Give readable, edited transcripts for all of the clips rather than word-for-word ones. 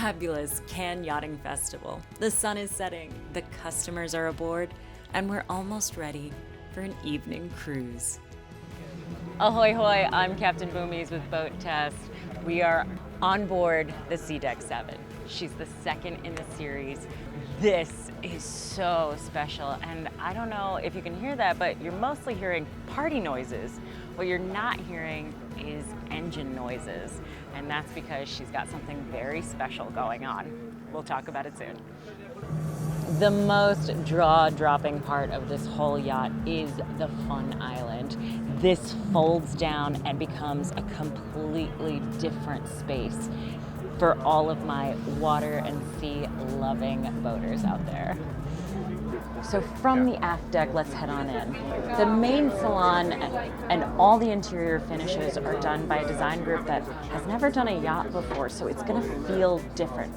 fabulous Cannes Yachting Festival. The sun is setting, the customers are aboard, and we're almost ready for an evening cruise. Ahoy hoy, I'm Captain Boomies with Boat Test. We are on board the Seadeck 7. She's the second in the series. This is so special, and I don't know if you can hear that, but you're mostly hearing party noises. What you're not hearing is engine noises, and that's because she's got something very special going on. We'll talk about it soon. The most jaw-dropping part of this whole yacht is the fun island. This folds down and becomes a completely different space for all of my water and sea loving boaters out there. So from the aft deck, let's head on in. The main salon and all the interior finishes are done by a design group that has never done a yacht before, so it's gonna feel different.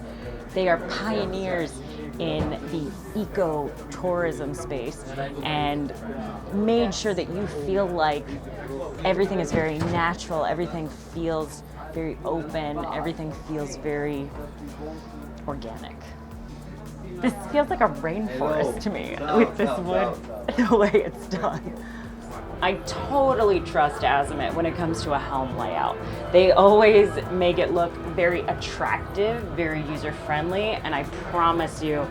They are pioneers in the eco-tourism space and made sure that you feel like everything is very natural, everything feels very open, everything feels very organic. This feels like a rainforest to me with this wood, the way it's done. I totally trust Azimut when it comes to a helm layout. They always make it look very attractive, very user-friendly, and I promise you,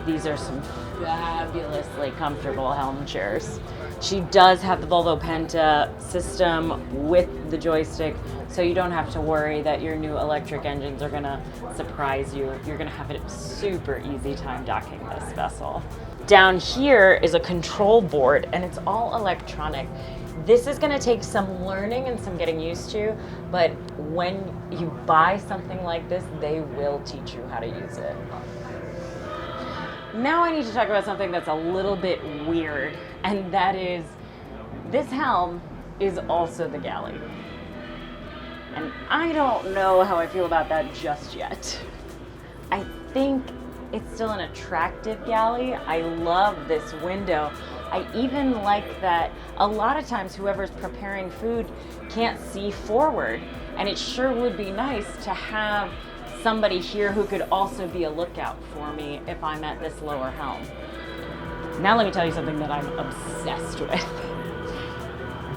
these are some fabulously comfortable helm chairs. She does have the Volvo Penta system with the joystick, so you don't have to worry that your new electric engines are gonna surprise you. You're gonna have a super easy time docking this vessel. Down here is a control board, and it's all electronic. This is gonna take some learning and some getting used to, but when you buy something like this, they will teach you how to use it. Now I need to talk about something that's a little bit weird, and that is this helm is also the galley. And I don't know how I feel about that just yet. I think it's still an attractive galley. I love this window. I even like that a lot of times whoever's preparing food can't see forward, and it sure would be nice to have somebody here who could also be a lookout for me if I'm at this lower helm. Now let me tell you something that I'm obsessed with.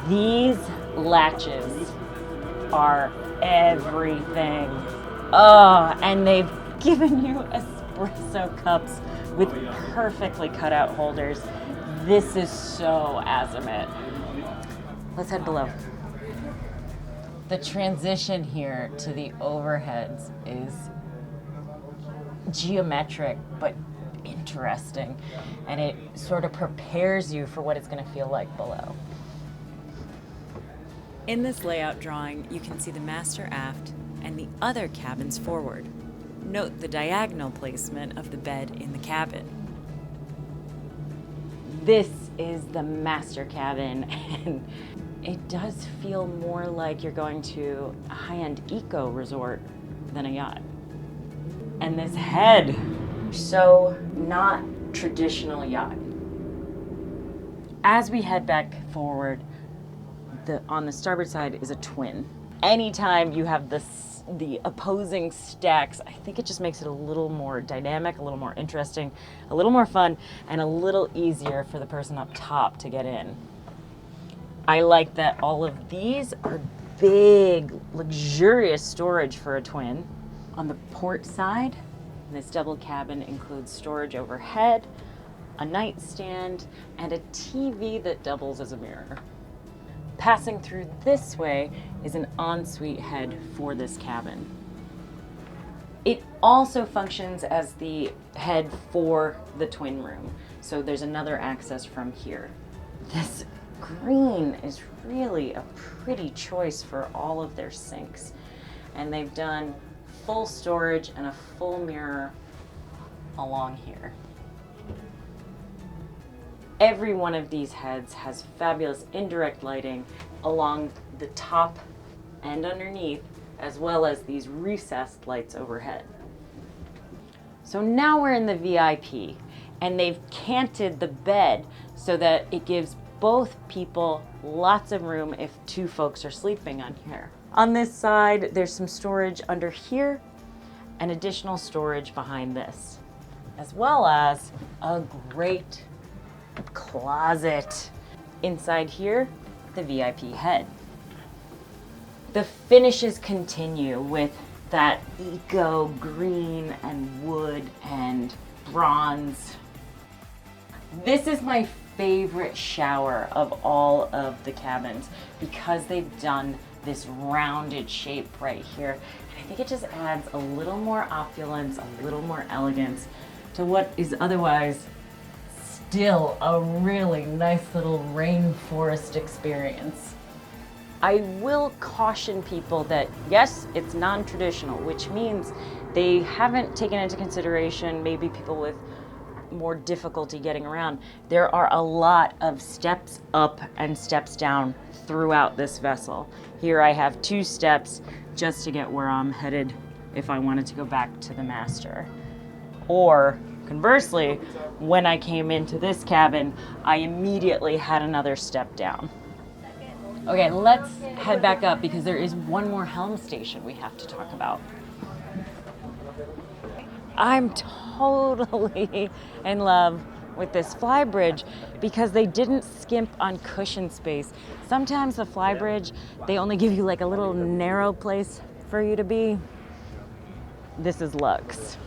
These latches are everything. Oh, and they've given you espresso cups with perfectly cut out holders. This is so Azimut. Let's head below. The transition here to the overheads is geometric but interesting, and it sort of prepares you for what it's going to feel like below. In this layout drawing, you can see the master aft and the other cabins forward. Note the diagonal placement of the bed in the cabin. This is the master cabin, and it does feel more like you're going to a high-end eco resort than a yacht. And this head, so not traditional yacht. As we head back forward, on the starboard side is a twin. Anytime you have the opposing stacks, I think it just makes it a little more dynamic, a little more interesting, a little more fun, and a little easier for the person up top to get in. I like that all of these are big, luxurious storage for a twin. On the port side, this double cabin includes storage overhead, a nightstand, and a TV that doubles as a mirror. Passing through this way is an ensuite head for this cabin. It also functions as the head for the twin room, so there's another access from here. This green is really a pretty choice for all of their sinks, and they've done full storage and a full mirror along here. Every one of these heads has fabulous indirect lighting along the top and underneath, as well as these recessed lights overhead. So now we're in the VIP, and they've canted the bed so that it gives both people lots of room if two folks are sleeping on here. On this side, there's some storage under here, and additional storage behind this, as well as a great closet. Inside here, the VIP head. The finishes continue with that eco green and wood and bronze. This is my favorite shower of all of the cabins because they've done this rounded shape right here. And I think it just adds a little more opulence, a little more elegance to what is otherwise still a really nice little rainforest experience. I will caution people that yes, it's non-traditional, which means they haven't taken into consideration maybe people with more difficulty getting around. There are a lot of steps up and steps down throughout this vessel. Here I have 2 steps just to get where I'm headed if I wanted to go back to the master. Or conversely, when I came into this cabin, I immediately had another step down. Okay, let's head back up because there is one more Helm station we have to talk about. I'm totally in love with this flybridge because they didn't skimp on cushion space. Sometimes the flybridge, they only give you like a little narrow place for you to be. This is luxe.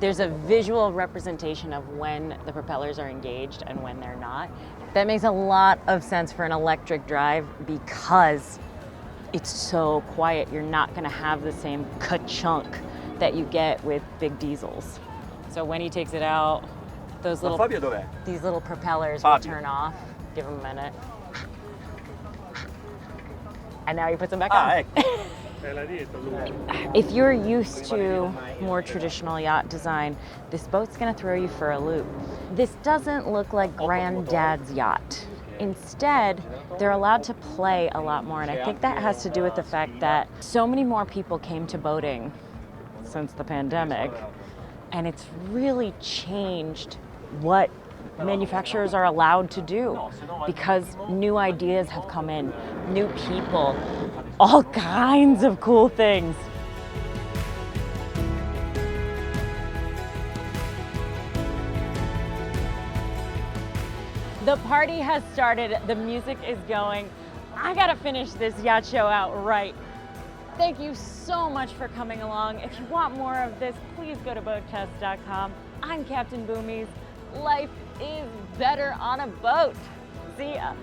There's a visual representation of when the propellers are engaged and when they're not. That makes a lot of sense for an electric drive because it's so quiet. You're not gonna have the same ka-chunk that you get with big diesels. So when he takes it out, these little propellers will turn off. Give him a minute. And now he puts them back on. If you're used to more traditional yacht design, this boat's gonna throw you for a loop. This doesn't look like Granddad's yacht. Instead, they're allowed to play a lot more, and I think that has to do with the fact that so many more people came to boating since the pandemic, and it's really changed what manufacturers are allowed to do because new ideas have come in, new people, all kinds of cool things. The party has started, the music is going. I gotta finish this yacht show out right. Thank you so much for coming along. If you want more of this, please go to BoatTEST.com. I'm Captain Boomies. Life is better on a boat. See ya.